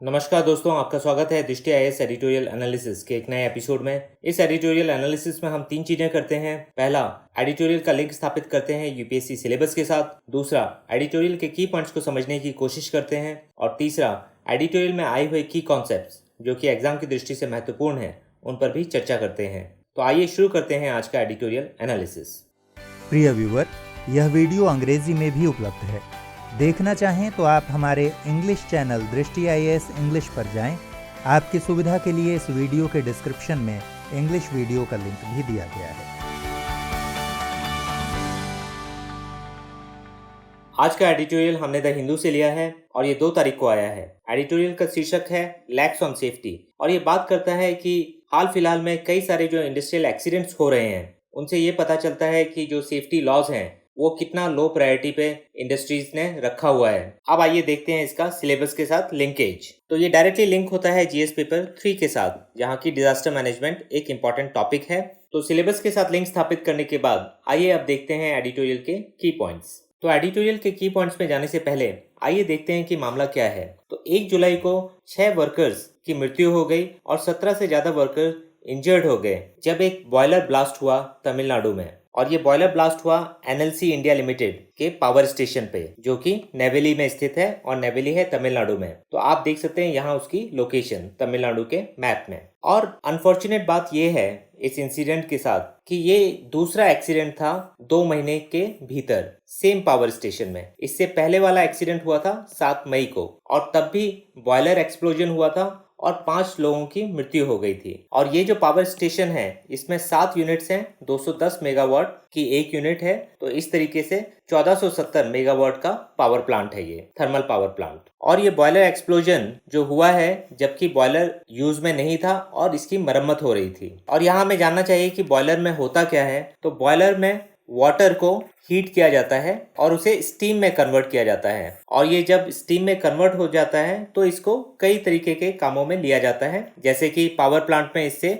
नमस्कार दोस्तों, आपका स्वागत है दृष्टि आईएएस एडिटोरियल एनालिसिस के एक नए एपिसोड में। इस एडिटोरियल एनालिसिस में हम तीन चीजें करते हैं। पहला, एडिटोरियल का लिंक स्थापित करते हैं यूपीएससी सिलेबस के साथ। दूसरा, एडिटोरियल के की पॉइंट्स को समझने की कोशिश करते हैं। और तीसरा, एडिटोरियल में आए हुए की कॉन्सेप्ट्स जो कि एग्जाम की दृष्टि से महत्वपूर्ण है, उन पर भी चर्चा करते हैं। तो आइए शुरू करते हैं आज का एडिटोरियल एनालिसिस। प्रिय व्यूअर, यह वीडियो अंग्रेजी में भी उपलब्ध है। देखना चाहें तो आप हमारे इंग्लिश चैनल दृष्टि आईएएस इंग्लिश पर जाएं। आपकी सुविधा के लिए इस वीडियो के डिस्क्रिप्शन में इंग्लिश वीडियो का लिंक भी दिया गया है। आज का एडिटोरियल हमने द हिंदू से लिया है और ये 2 तारीख को आया है। एडिटोरियल का शीर्षक है लैक्स ऑन सेफ्टी और ये बात करता है कि हाल फिलहाल में कई सारे जो इंडस्ट्रियल एक्सीडेंट्स हो रहे हैं, उनसे ये पता चलता है कि जो सेफ्टी लॉज हैं वो कितना लो प्रायोरिटी पे इंडस्ट्रीज ने रखा हुआ है। अब आइए देखते हैं इसका सिलेबस के साथ लिंकेज। तो ये डायरेक्टली लिंक होता है जीएस पेपर 3 के साथ, जहाँ की डिजास्टर मैनेजमेंट एक इम्पॉर्टेंट टॉपिक है। तो सिलेबस के साथ लिंक स्थापित करने के बाद आइए अब देखते हैं एडिटोरियल के की पॉइंट्स। तो एडिटोरियल के की पॉइंट्स में जाने से पहले आइए देखते हैं कि मामला क्या है। तो 1 जुलाई को 6 वर्कर्स की मृत्यु हो गई और 17 से ज्यादा वर्कर इंजर्ड हो गए जब एक बॉयलर ब्लास्ट हुआ तमिलनाडु में। और ये बॉयलर ब्लास्ट हुआ एनएलसी इंडिया लिमिटेड के पावर स्टेशन पे, जो कि नेवेली में स्थित है और नेवेली है तमिलनाडु में। तो आप देख सकते हैं यहाँ उसकी लोकेशन तमिलनाडु के मैप में। और अनफॉर्चुनेट बात ये है इस इंसिडेंट के साथ कि ये दूसरा एक्सीडेंट था 2 महीने के भीतर सेम पावर स्टेशन में। इससे पहले वाला एक्सीडेंट हुआ था 7 मई को और तब भी बॉयलर एक्सप्लोजन हुआ था और 5 लोगों की मृत्यु हो गई थी। और ये जो पावर स्टेशन है इसमें 7 यूनिट्स हैं, 210 मेगावाट की एक यूनिट है। तो इस तरीके से 1470 मेगावाट का पावर प्लांट है ये थर्मल पावर प्लांट। और ये बॉयलर एक्सप्लोजन जो हुआ है जबकि बॉयलर यूज में नहीं था और इसकी मरम्मत हो रही थी। और यहाँ हमें जानना चाहिए कि बॉयलर में होता क्या है। तो बॉयलर में वाटर को हीट किया जाता है और उसे स्टीम में कन्वर्ट किया जाता है। और ये जब स्टीम में कन्वर्ट हो जाता है तो इसको कई तरीके के कामों में लिया जाता है, जैसे कि पावर प्लांट में इससे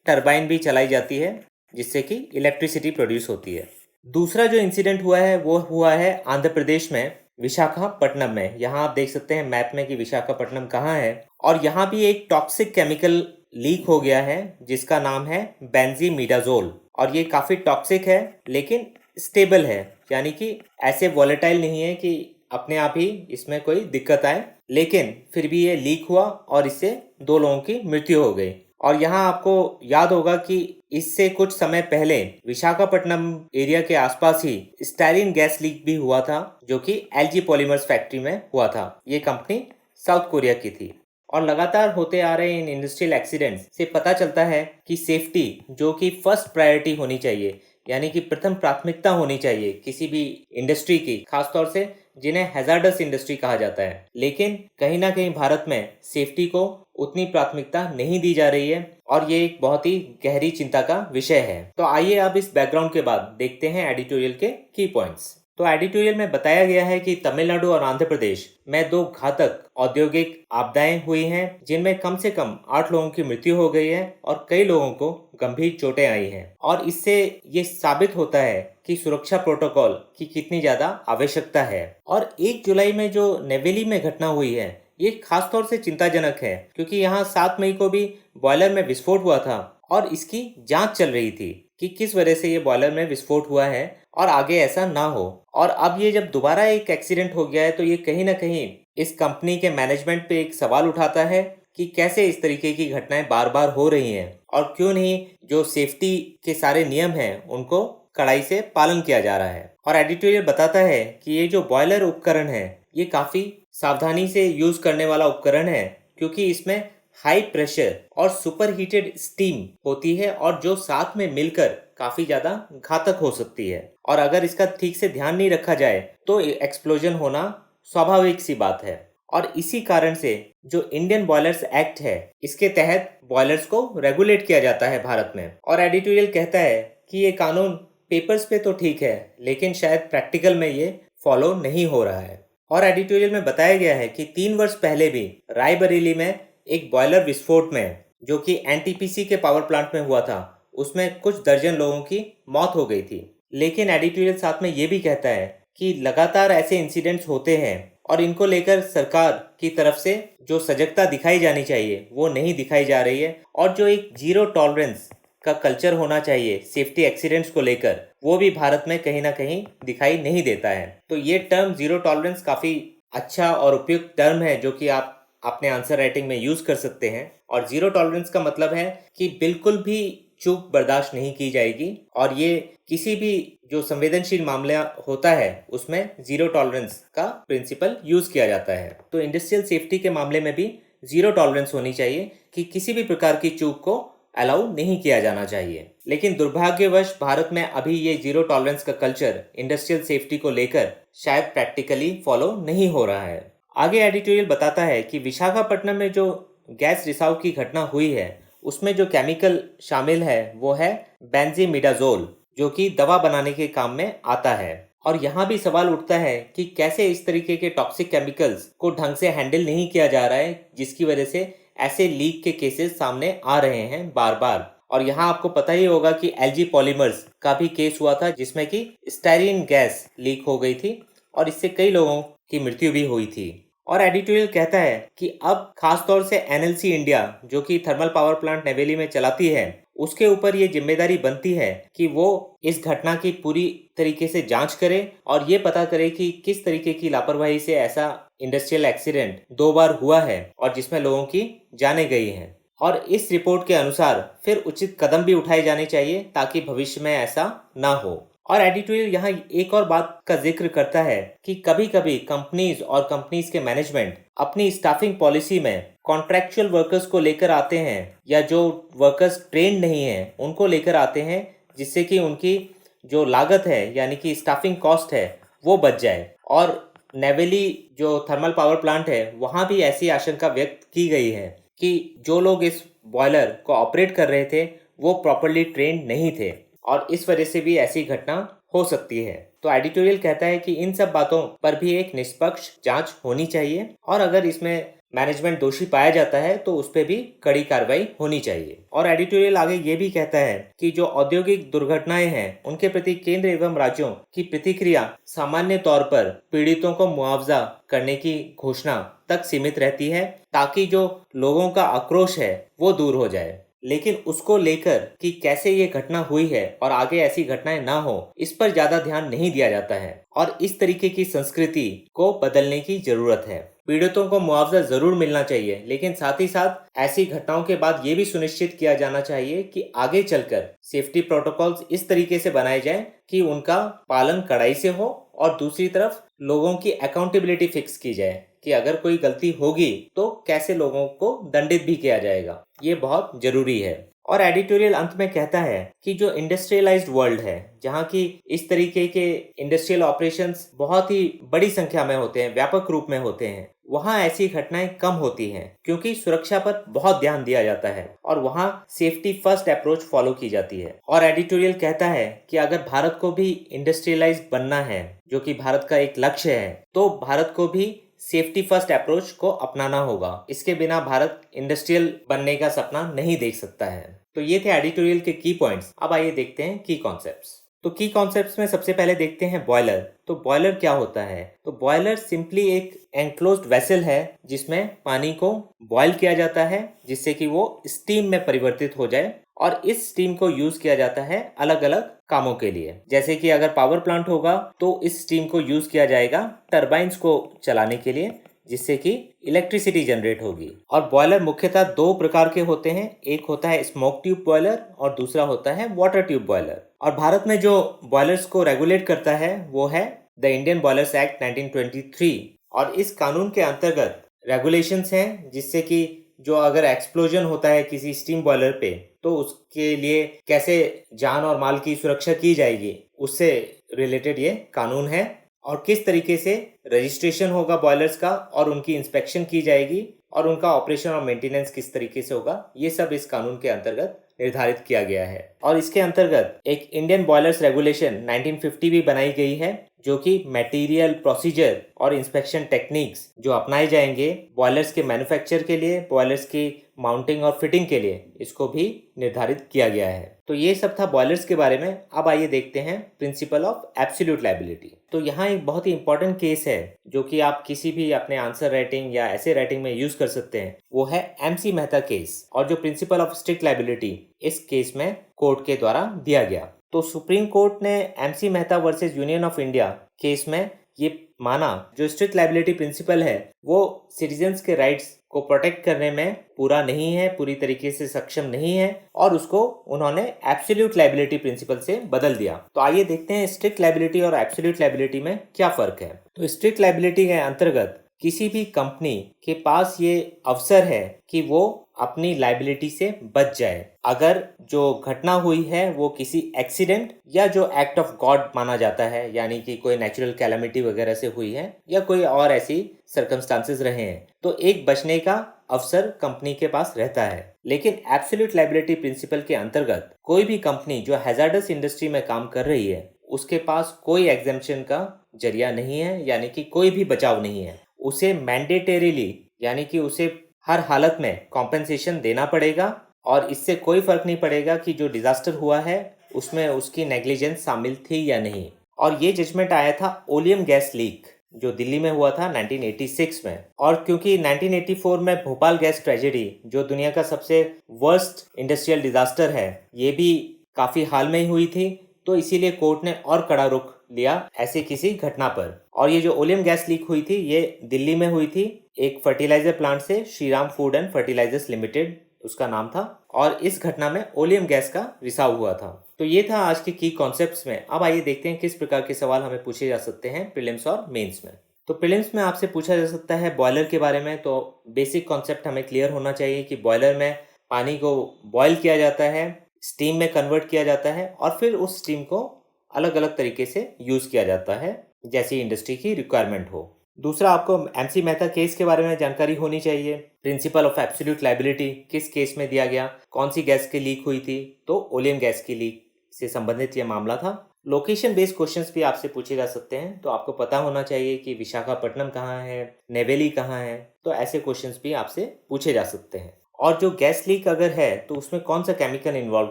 टरबाइन भी चलाई जाती है जिससे कि इलेक्ट्रिसिटी प्रोड्यूस होती है। दूसरा जो इंसिडेंट हुआ है वो हुआ है आंध्र प्रदेश में विशाखापट्टनम में। यहाँ आप देख सकते हैं मैप में कि विशाखापट्टनम कहाँ है। और यहाँ भी एक टॉक्सिक केमिकल लीक हो गया है जिसका नाम है बेंजीमीडाजोल। और ये काफ़ी टॉक्सिक है लेकिन स्टेबल है, यानी कि ऐसे वॉलेटाइल नहीं है कि अपने आप ही इसमें कोई दिक्कत आए। लेकिन फिर भी ये लीक हुआ और इससे 2 लोगों की मृत्यु हो गई। और यहाँ आपको याद होगा कि इससे कुछ समय पहले विशाखापट्टनम एरिया के आसपास ही स्टाइरिन गैस लीक भी हुआ था, जो कि एलजी पॉलीमर्स फैक्ट्री में हुआ था। ये कंपनी साउथ कोरिया की थी। और लगातार होते आ रहे इन इंडस्ट्रियल एक्सीडेंट्स से पता चलता है कि सेफ्टी जो कि फर्स्ट प्रायोरिटी होनी चाहिए, यानी कि प्रथम प्राथमिकता होनी चाहिए किसी भी इंडस्ट्री की, खासतौर से जिन्हें हैजार्डस इंडस्ट्री कहा जाता है। लेकिन कहीं ना कहीं भारत में सेफ्टी को उतनी प्राथमिकता नहीं दी जा रही है और ये एक बहुत ही गहरी चिंता का विषय है। तो आइए अब इस बैकग्राउंड के बाद देखते हैं एडिटोरियल के की पॉइंट्स। तो एडिटोरियल में बताया गया है कि तमिलनाडु और आंध्र प्रदेश में 2 घातक औद्योगिक आपदाएं हुई हैं जिनमें कम से कम 8 लोगों की मृत्यु हो गई है और कई लोगों को गंभीर चोटें आई हैं। और इससे ये साबित होता है कि सुरक्षा प्रोटोकॉल की कितनी ज्यादा आवश्यकता है। और 1 जुलाई में जो नेवेली में घटना हुई है ये खास तौर से चिंताजनक है, क्योंकि यहाँ 7 मई को भी बॉयलर में विस्फोट हुआ था और इसकी जांच चल रही थी कि किस वजह से ये बॉयलर में विस्फोट हुआ है और आगे ऐसा ना हो। और अब ये जब दोबारा एक एक्सीडेंट हो गया है तो ये कहीं ना कहीं इस कंपनी के मैनेजमेंट पे एक सवाल उठाता है कि कैसे इस तरीके की घटनाएं बार बार हो रही हैं और क्यों नहीं जो सेफ्टी के सारे नियम हैं उनको कड़ाई से पालन किया जा रहा है। और एडिटोरियल बताता है कि ये जो बॉयलर उपकरण है ये काफी सावधानी से यूज करने वाला उपकरण है, क्योंकि इसमें हाई प्रेशर और सुपर हीटेड स्टीम होती है और जो साथ में मिलकर काफी ज्यादा घातक हो सकती है। और अगर इसका ठीक से ध्यान नहीं रखा जाए तो एक्सप्लोजन होना स्वाभाविक सी बात है। और इसी कारण से जो इंडियन बॉयलर्स एक्ट है इसके तहत बॉयलर्स को रेगुलेट किया जाता है भारत में। और एडिटोरियल कहता है कि ये कानून पेपर्स पे तो ठीक है लेकिन शायद प्रैक्टिकल में ये फॉलो नहीं हो रहा है। और एडिटोरियल में बताया गया है कि 3 वर्ष पहले भी रायबरेली में एक बॉयलर विस्फोट में, जो कि एनटीपीसी के पावर प्लांट में हुआ था, उसमें कुछ दर्जन लोगों की मौत हो गई थी। लेकिन एडिटोरियल साथ में ये भी कहता है कि लगातार ऐसे इंसिडेंट्स होते हैं और इनको लेकर सरकार की तरफ से जो सजगता दिखाई जानी चाहिए वो नहीं दिखाई जा रही है, और जो एक जीरो टॉलरेंस का कल्चर होना चाहिए सेफ्टी एक्सीडेंट्स को लेकर वो भी भारत में कहीं ना कहीं दिखाई नहीं देता है। तो ये टर्म जीरो टॉलरेंस काफ़ी अच्छा और उपयुक्त टर्म है जो कि आप अपने आंसर राइटिंग में यूज़ कर सकते हैं। और जीरो टॉलरेंस का मतलब है कि बिल्कुल भी चूक बर्दाश्त नहीं की जाएगी, और ये किसी भी जो संवेदनशील मामला होता है उसमें जीरो टॉलरेंस का प्रिंसिपल यूज़ किया जाता है। तो इंडस्ट्रियल सेफ्टी के मामले में भी जीरो टॉलरेंस होनी चाहिए कि किसी भी प्रकार की चूक को अलाउ नहीं किया जाना चाहिए। लेकिन दुर्भाग्यवश भारत में अभी ये जीरो टॉलरेंस का कल्चर इंडस्ट्रियल सेफ्टी को लेकर शायद प्रैक्टिकली फॉलो नहीं हो रहा है। आगे एडिटोरियल बताता है कि विशाखापट्टनम में जो गैस रिसाव की घटना हुई है उसमें जो केमिकल शामिल है वो है बेंजीमिडाजोल, जो कि दवा बनाने के काम में आता है। और यहाँ भी सवाल उठता है कि कैसे इस तरीके के टॉक्सिक केमिकल्स को ढंग से हैंडल नहीं किया जा रहा है, जिसकी वजह से ऐसे लीक के केसेस सामने आ रहे हैं बार बार। और यहाँ आपको पता ही होगा कि एलजी पॉलीमर्स का भी केस हुआ था जिसमें कि स्टायरीन गैस लीक हो गई थी और इससे कई लोगों की मृत्यु भी हुई थी। और एडिटोरियल कहता है कि अब खासतौर से एनएलसी इंडिया जो कि थर्मल पावर प्लांट नेवेली में चलाती है उसके ऊपर ये जिम्मेदारी बनती है कि वो इस घटना की पूरी तरीके से जांच करे और ये पता करे कि किस तरीके की लापरवाही से ऐसा इंडस्ट्रियल एक्सीडेंट 2 बार हुआ है और जिसमें लोगों की जानें गई हैं। और इस रिपोर्ट के अनुसार फिर उचित कदम भी उठाए जाने चाहिए ताकि भविष्य में ऐसा ना हो। और एडिटोरियल यहाँ एक और बात का जिक्र करता है कि कभी कभी कंपनीज और कंपनीज के मैनेजमेंट अपनी स्टाफिंग पॉलिसी में कॉन्ट्रैक्चुअल वर्कर्स को लेकर आते हैं या जो वर्कर्स ट्रेंड नहीं हैं उनको लेकर आते हैं, जिससे कि उनकी जो लागत है यानी कि स्टाफिंग कॉस्ट है वो बच जाए। और नेवेली जो थर्मल पावर प्लांट है वहाँ भी ऐसी आशंका व्यक्त की गई है कि जो लोग इस बॉयलर को ऑपरेट कर रहे थे वो प्रॉपरली ट्रेंड नहीं थे और इस वजह से भी ऐसी घटना हो सकती है। तो एडिटोरियल कहता है कि इन सब बातों पर भी एक निष्पक्ष जांच होनी चाहिए और अगर इसमें मैनेजमेंट दोषी पाया जाता है तो उस पर भी कड़ी कार्रवाई होनी चाहिए। और एडिटोरियल आगे ये भी कहता है कि जो औद्योगिक दुर्घटनाएं हैं उनके प्रति केंद्र एवं राज्यों की प्रतिक्रिया सामान्य तौर पर पीड़ितों को मुआवजा करने की घोषणा तक सीमित रहती है ताकि जो लोगों का आक्रोश है वो दूर हो जाए, लेकिन उसको लेकर कि कैसे ये घटना हुई है और आगे ऐसी घटनाएं ना हो इस पर ज्यादा ध्यान नहीं दिया जाता है और इस तरीके की संस्कृति को बदलने की जरूरत है। पीड़ितों को मुआवजा जरूर मिलना चाहिए, लेकिन साथ ही साथ ऐसी घटनाओं के बाद ये भी सुनिश्चित किया जाना चाहिए कि आगे चलकर सेफ्टी प्रोटोकॉल्स इस तरीके से बनाए जाएं कि उनका पालन कड़ाई से हो और दूसरी तरफ लोगों की अकाउंटेबिलिटी फिक्स की जाए कि अगर कोई गलती होगी तो कैसे लोगों को दंडित भी किया जाएगा, ये बहुत जरूरी है। और एडिटोरियल अंत में कहता है कि जो इंडस्ट्रियलाइज्ड वर्ल्ड है जहाँ की इस तरीके के इंडस्ट्रियल ऑपरेशंस बहुत ही बड़ी संख्या में होते हैं, व्यापक रूप में होते हैं, वहाँ ऐसी घटनाएं कम होती हैं क्योंकि सुरक्षा पर बहुत ध्यान दिया जाता है और वहाँ सेफ्टी फर्स्ट अप्रोच फॉलो की जाती है। और एडिटोरियल कहता है कि अगर भारत को भी इंडस्ट्रियलाइज्ड बनना है जो कि भारत का एक लक्ष्य है तो भारत को भी सेफ्टी फर्स्ट अप्रोच को अपनाना होगा। इसके बिना भारत इंडस्ट्रियल बनने का सपना नहीं देख सकता है। तो ये थे एडिटोरियल के की पॉइंट्स। अब आइए देखते हैं की कॉन्सेप्ट्स। तो की कॉन्सेप्ट्स में सबसे पहले देखते हैं बॉयलर। तो बॉयलर क्या होता है? तो बॉयलर सिंपली एक एनक्लोज्ड वेसल है जिसमें पानी को बॉयल किया जाता है जिससे कि वो स्टीम में परिवर्तित हो जाए और इस स्टीम को यूज किया जाता है अलग अलग कामों के लिए। जैसे कि अगर पावर प्लांट होगा तो इस स्टीम को यूज किया जाएगा टरबाइंस को चलाने के लिए जिससे कि इलेक्ट्रिसिटी जनरेट होगी। और बॉयलर मुख्यतः 2 प्रकार के होते हैं, एक होता है स्मोक ट्यूब बॉयलर और दूसरा होता है वाटर ट्यूब बॉयलर। और भारत में जो बॉयलर्स को रेगुलेट करता है वो है द इंडियन बॉयलर्स एक्ट 1923 और इस कानून के अंतर्गत रेगुलेशंस हैं जिससे कि जो अगर एक्सप्लोजन होता है किसी स्टीम बॉयलर पे तो उसके लिए कैसे जान और माल की सुरक्षा की जाएगी उससे रिलेटेड ये कानून है और किस तरीके से रजिस्ट्रेशन होगा बॉयलर्स का और उनकी इंस्पेक्शन की जाएगी और उनका ऑपरेशन और मेंटेनेंस किस तरीके से होगा, ये सब इस कानून के अंतर्गत निर्धारित किया गया है। और इसके अंतर्गत एक इंडियन बॉयलर्स रेगुलेशन 1950 भी बनाई गई है जो कि मटेरियल, प्रोसीजर और इंस्पेक्शन टेक्निक्स जो अपनाए जाएंगे बॉयलर्स के मैन्युफैक्चर के लिए, बॉयलर्स की माउंटिंग और फिटिंग के लिए इसको भी निर्धारित किया गया है। तो ये सब था बॉयलर्स के बारे में। अब आइए देखते हैं प्रिंसिपल ऑफ एब्सोल्यूट लायबिलिटी। तो यहाँ एक बहुत ही इंपॉर्टेंट केस है जो कि आप किसी भी अपने आंसर राइटिंग या ऐसे राइटिंग में यूज कर सकते हैं, वो है MC मेहता केस। और जो प्रिंसिपल ऑफ स्ट्रिक्ट लायबिलिटी इस केस में कोर्ट के द्वारा दिया गया। तो सुप्रीम कोर्ट ने MC Mehta versus union of India case में ये माना जो स्ट्रिक्ट लायबिलिटी प्रिंसिपल है वो सिटीजन्स के राइट्स को प्रोटेक्ट करने में पूरा नहीं है, पूरी तरीके से सक्षम नहीं है, और उसको उन्होंने एब्सोल्यूट लायबिलिटी प्रिंसिपल से बदल दिया। तो आइए देखते हैं स्ट्रिक्ट लायबिलिटी और एब्सोल्यूट लायबिलिटी में क्या फर्क है। तो स्ट्रिक्ट लायबिलिटी के अंतर्गत किसी भी कंपनी के पास ये अवसर है कि वो अपनी लायबिलिटी से बच जाए अगर जो घटना हुई है वो किसी एक्सीडेंट या जो एक्ट ऑफ गॉड माना जाता है, यानी कि कोई नेचुरल कैलामिटी वगैरह से हुई है या कोई और ऐसी सर्कमस्टांसेस रहे हैं, तो एक बचने का अवसर कंपनी के पास रहता है। लेकिन एब्सोल्यूट लायबिलिटी प्रिंसिपल के अंतर्गत कोई भी कंपनी जो हैजार्डस इंडस्ट्री में काम कर रही है उसके पास कोई एग्जेम्पशन का जरिया नहीं है, यानी कि कोई भी बचाव नहीं है। उसे मैंडेटरीली यानी कि उसे हर हालत में कॉम्पेंसेशन देना पड़ेगा और इससे कोई फर्क नहीं पड़ेगा कि जो डिजास्टर हुआ है उसमें उसकी नेग्लिजेंस शामिल थी या नहीं। और ये जजमेंट आया था ओलियम गैस लीक जो दिल्ली में हुआ था 1986 में। और क्योंकि 1984 में भोपाल गैस ट्रेजेडी जो दुनिया का सबसे वर्स्ट इंडस्ट्रियल डिजास्टर है ये भी काफी हाल में ही हुई थी, तो इसीलिए कोर्ट ने और कड़ा रुख लिया ऐसे किसी घटना पर। और ये जो ओलियम गैस लीक हुई थी ये दिल्ली में हुई थी एक फर्टिलाइजर प्लांट से, Shriram food and fertilisers limited उसका नाम था, और इस घटना में ओलियम गैस का रिसाव हुआ था। तो ये था आज के की कॉन्सेप्ट्स में। अब आइए देखते हैं किस प्रकार के सवाल हमें पूछे जा सकते हैं प्रीलिम्स और मेंस में। तो प्रीलिम्स में आपसे पूछा जा सकता है बॉयलर के बारे में। तो बेसिक कॉन्सेप्ट हमें क्लियर होना चाहिए कि बॉयलर में पानी को बॉयल किया जाता है, स्टीम में कन्वर्ट किया जाता है और फिर उस स्टीम को अलग अलग तरीके से यूज किया जाता है जैसी इंडस्ट्री की रिक्वायरमेंट हो। दूसरा, आपको MC मेहता केस के बारे में जानकारी होनी चाहिए। प्रिंसिपल ऑफ एब्सोल्यूट लायबिलिटी किस केस में दिया गया, कौन सी गैस की लीक हुई थी, तो ओलियम गैस की लीक से संबंधित यह मामला था। लोकेशन बेस्ड क्वेश्चंस भी आपसे पूछे जा सकते हैं, तो आपको पता होना चाहिए कि विशाखापट्टनम कहाँ है, नेवेली कहाँ है, तो ऐसे क्वेश्चंस भी आपसे पूछे जा सकते हैं। और जो गैस लीक अगर है तो उसमें कौन सा केमिकल इन्वॉल्व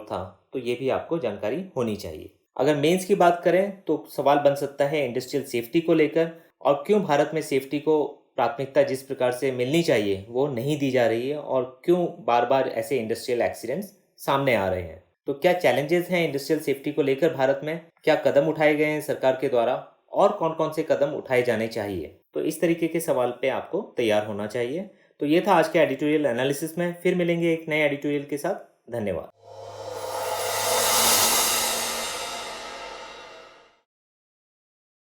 था, तो ये भी आपको जानकारी होनी चाहिए। अगर मेंस की बात करें तो सवाल बन सकता है इंडस्ट्रियल सेफ्टी को लेकर, और क्यों भारत में सेफ्टी को प्राथमिकता जिस प्रकार से मिलनी चाहिए वो नहीं दी जा रही है, और क्यों बार बार ऐसे इंडस्ट्रियल एक्सीडेंट्स सामने आ रहे हैं। तो क्या चैलेंजेस हैं इंडस्ट्रियल सेफ्टी को लेकर भारत में, क्या कदम उठाए गए हैं सरकार के द्वारा, और कौन कौन से कदम उठाए जाने चाहिए। तो इस तरीके के सवाल पे आपको तैयार होना चाहिए। तो ये था आज के एडिटोरियल एनालिसिस में। फिर मिलेंगे एक नए एडिटोरियल के साथ। धन्यवाद।